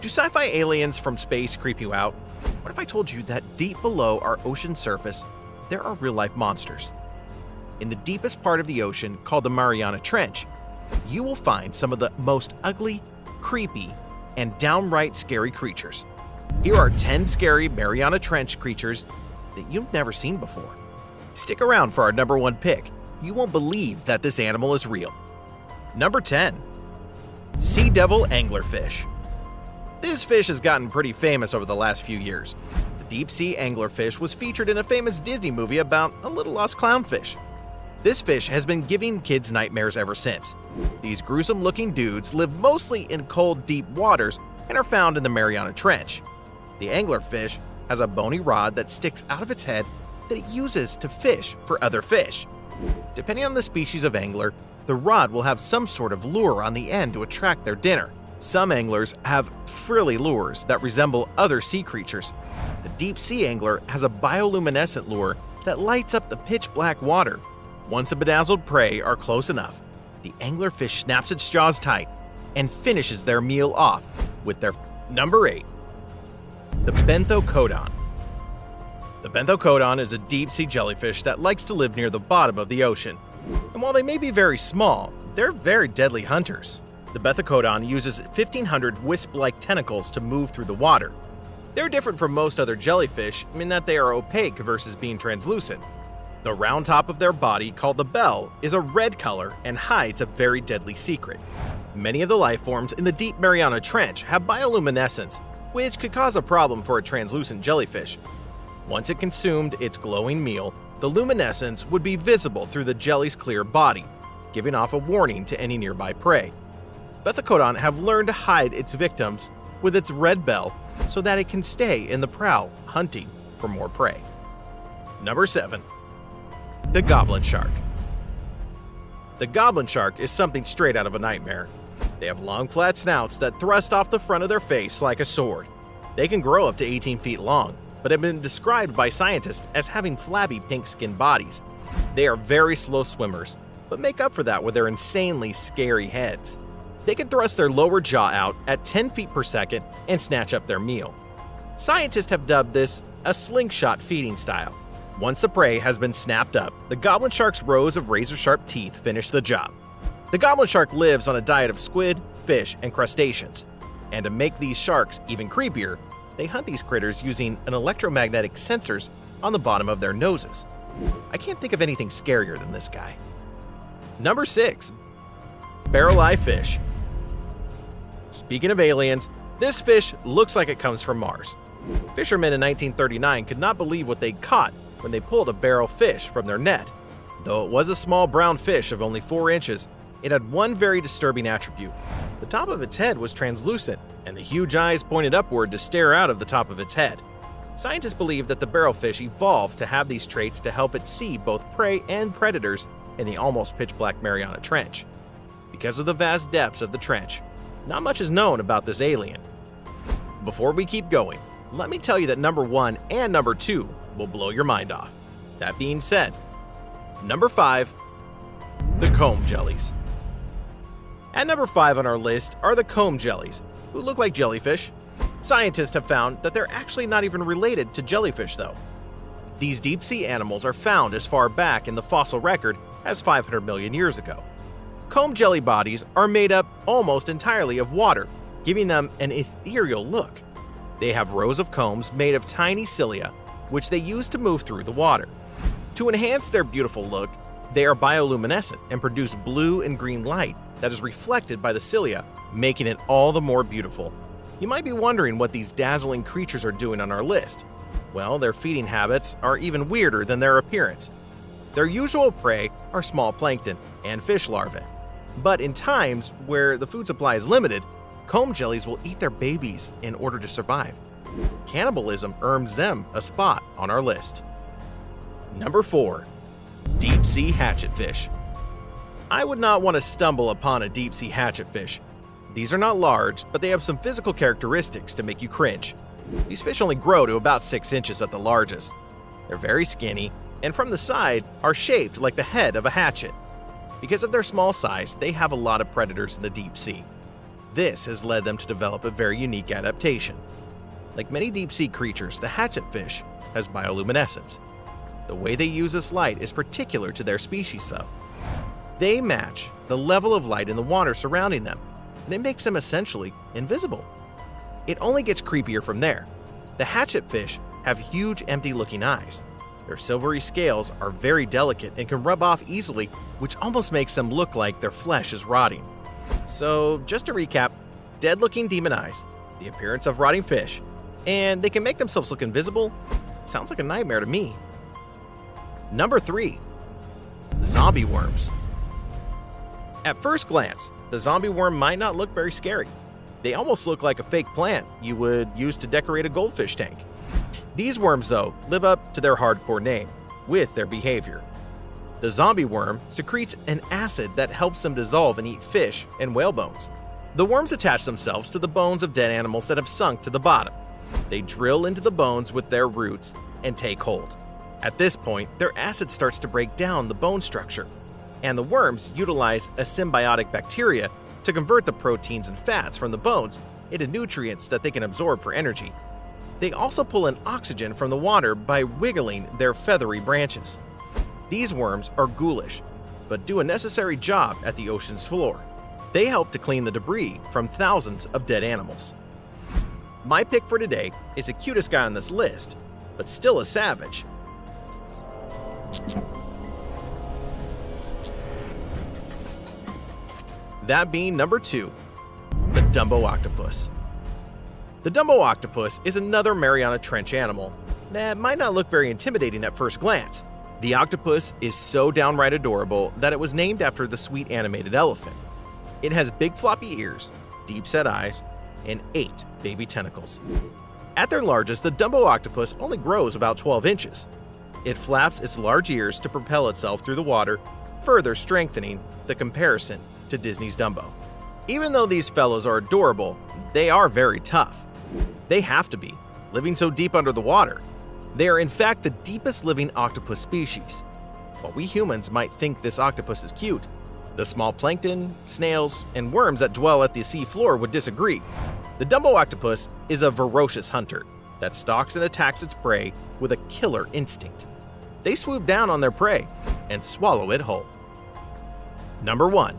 Do sci-fi aliens from space creep you out? What if I told you that deep below our ocean surface, there are real-life monsters? In the deepest part of the ocean, called the Mariana Trench, you will find some of the most ugly, creepy, and downright scary creatures. Here are 10 scary Mariana Trench creatures that you've never seen before. Stick around for our number 1 pick. You won't believe that this animal is real. Number 10. Sea Devil Anglerfish. This fish has gotten pretty famous over the last few years. The deep-sea anglerfish was featured in a famous Disney movie about a little lost clownfish. This fish has been giving kids nightmares ever since. These gruesome-looking dudes live mostly in cold, deep waters and are found in the Mariana Trench. The anglerfish has a bony rod that sticks out of its head that it uses to fish for other fish. Depending on the species of angler, the rod will have some sort of lure on the end to attract their dinner. Some anglers have frilly lures that resemble other sea creatures. The deep-sea angler has a bioluminescent lure that lights up the pitch-black water. Once the bedazzled prey are close enough, the anglerfish snaps its jaws tight and finishes their meal off with their number 8. The benthocodon. The benthocodon is a deep-sea jellyfish that likes to live near the bottom of the ocean. And while they may be very small, they're very deadly hunters. The benthocodon uses 1,500 wisp-like tentacles to move through the water. They're different from most other jellyfish in that they are opaque versus being translucent. The round top of their body, called the bell, is a red color and hides a very deadly secret. Many of the life forms in the deep Mariana Trench have bioluminescence, which could cause a problem for a translucent jellyfish. Once it consumed its glowing meal, the luminescence would be visible through the jelly's clear body, giving off a warning to any nearby prey. Benthocodon have learned to hide its victims with its red bell so that it can stay in the prow hunting for more prey. Number 7. The goblin shark. The goblin shark is something straight out of a nightmare. They have long flat snouts that thrust off the front of their face like a sword. They can grow up to 18 feet long, but have been described by scientists as having flabby pink skin bodies. They are very slow swimmers, but make up for that with their insanely scary heads. They can thrust their lower jaw out at 10 feet per second and snatch up their meal. Scientists have dubbed this a slingshot feeding style. Once the prey has been snapped up, the goblin shark's rows of razor-sharp teeth finish the job. The goblin shark lives on a diet of squid, fish, and crustaceans. And to make these sharks even creepier, they hunt these critters using an electromagnetic sensors on the bottom of their noses. I can't think of anything scarier than this guy. Number 6. Barrel-eye fish. Speaking of aliens, this fish looks like it comes from Mars. Fishermen in 1939 could not believe what they caught when they pulled a barrel fish from their net. Though it was a small brown fish of only 4 inches, it had one very disturbing attribute. The top of its head was translucent, and the huge eyes pointed upward to stare out of the top of its head. Scientists believe that the barrelfish evolved to have these traits to help it see both prey and predators in the almost pitch-black Mariana Trench. Because of the vast depths of the trench, not much is known about this alien. Before we keep going, let me tell you that number 1 and number 2 will blow your mind off. That being said, number 5, the comb jellies. At number 5 on our list are the comb jellies, who look like jellyfish. Scientists have found that they're actually not even related to jellyfish though. These deep-sea animals are found as far back in the fossil record as 500 million years ago. Comb jelly bodies are made up almost entirely of water, giving them an ethereal look. They have rows of combs made of tiny cilia, which they use to move through the water. To enhance their beautiful look, they are bioluminescent and produce blue and green light that is reflected by the cilia, making it all the more beautiful. You might be wondering what these dazzling creatures are doing on our list. Well, their feeding habits are even weirder than their appearance. Their usual prey are small plankton and fish larvae. But in times where the food supply is limited, comb jellies will eat their babies in order to survive. Cannibalism earns them a spot on our list. Number 4. Deep-sea hatchetfish. I would not want to stumble upon a deep-sea hatchetfish. These are not large, but they have some physical characteristics to make you cringe. These fish only grow to about 6 inches at the largest. They're very skinny, and from the side are shaped like the head of a hatchet. Because of their small size, they have a lot of predators in the deep sea. This has led them to develop a very unique adaptation. Like many deep-sea creatures, the hatchetfish has bioluminescence. The way they use this light is particular to their species, though. They match the level of light in the water surrounding them, and it makes them essentially invisible. It only gets creepier from there. The hatchetfish have huge, empty-looking eyes. Their silvery scales are very delicate and can rub off easily, which almost makes them look like their flesh is rotting. So, just to recap, dead-looking demon eyes, the appearance of rotting fish, and they can make themselves look invisible. Sounds like a nightmare to me. Number 3. Zombie worms. At first glance, the zombie worm might not look very scary. They almost look like a fake plant you would use to decorate a goldfish tank. These worms, though, live up to their hardcore name with their behavior. The zombie worm secretes an acid that helps them dissolve and eat fish and whale bones. The worms attach themselves to the bones of dead animals that have sunk to the bottom. They drill into the bones with their roots and take hold. At this point, their acid starts to break down the bone structure, and the worms utilize a symbiotic bacteria to convert the proteins and fats from the bones into nutrients that they can absorb for energy. They also pull in oxygen from the water by wiggling their feathery branches. These worms are ghoulish, but do a necessary job at the ocean's floor. They help to clean the debris from thousands of dead animals. My pick for today is the cutest guy on this list, but still a savage. That being number 2, the Dumbo octopus. The Dumbo octopus is another Mariana Trench animal that might not look very intimidating at first glance. The octopus is so downright adorable that it was named after the sweet animated elephant. It has big floppy ears, deep-set eyes, and 8 baby tentacles. At their largest, the Dumbo octopus only grows about 12 inches. It flaps its large ears to propel itself through the water, further strengthening the comparison to Disney's Dumbo. Even though these fellows are adorable, they are very tough. They have to be, living so deep under the water. They are in fact the deepest living octopus species. While we humans might think this octopus is cute, the small plankton, snails, and worms that dwell at the sea floor would disagree. The Dumbo octopus is a ferocious hunter that stalks and attacks its prey with a killer instinct. They swoop down on their prey and swallow it whole. Number 1.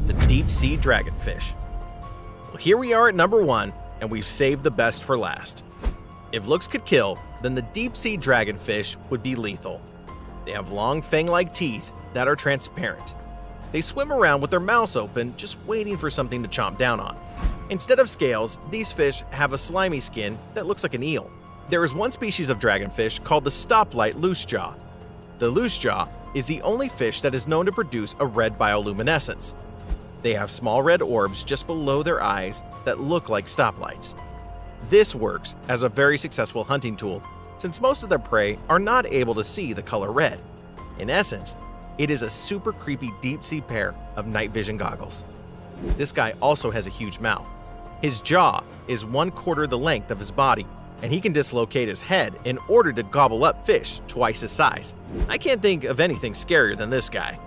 The deep-sea dragonfish. Well, here we are at number 1, and we've saved the best for last. If looks could kill, then the deep-sea dragonfish would be lethal. They have long fang-like teeth that are transparent. They swim around with their mouths open, just waiting for something to chomp down on. Instead of scales, these fish have a slimy skin that looks like an eel. There is one species of dragonfish called the stoplight loosejaw. The loosejaw is the only fish that is known to produce a red bioluminescence. They have small red orbs just below their eyes that look like stoplights. This works as a very successful hunting tool, since most of their prey are not able to see the color red. In essence, it is a super creepy deep-sea pair of night vision goggles. This guy also has a huge mouth. His jaw is 1/4 the length of his body, and he can dislocate his head in order to gobble up fish twice his size. I can't think of anything scarier than this guy.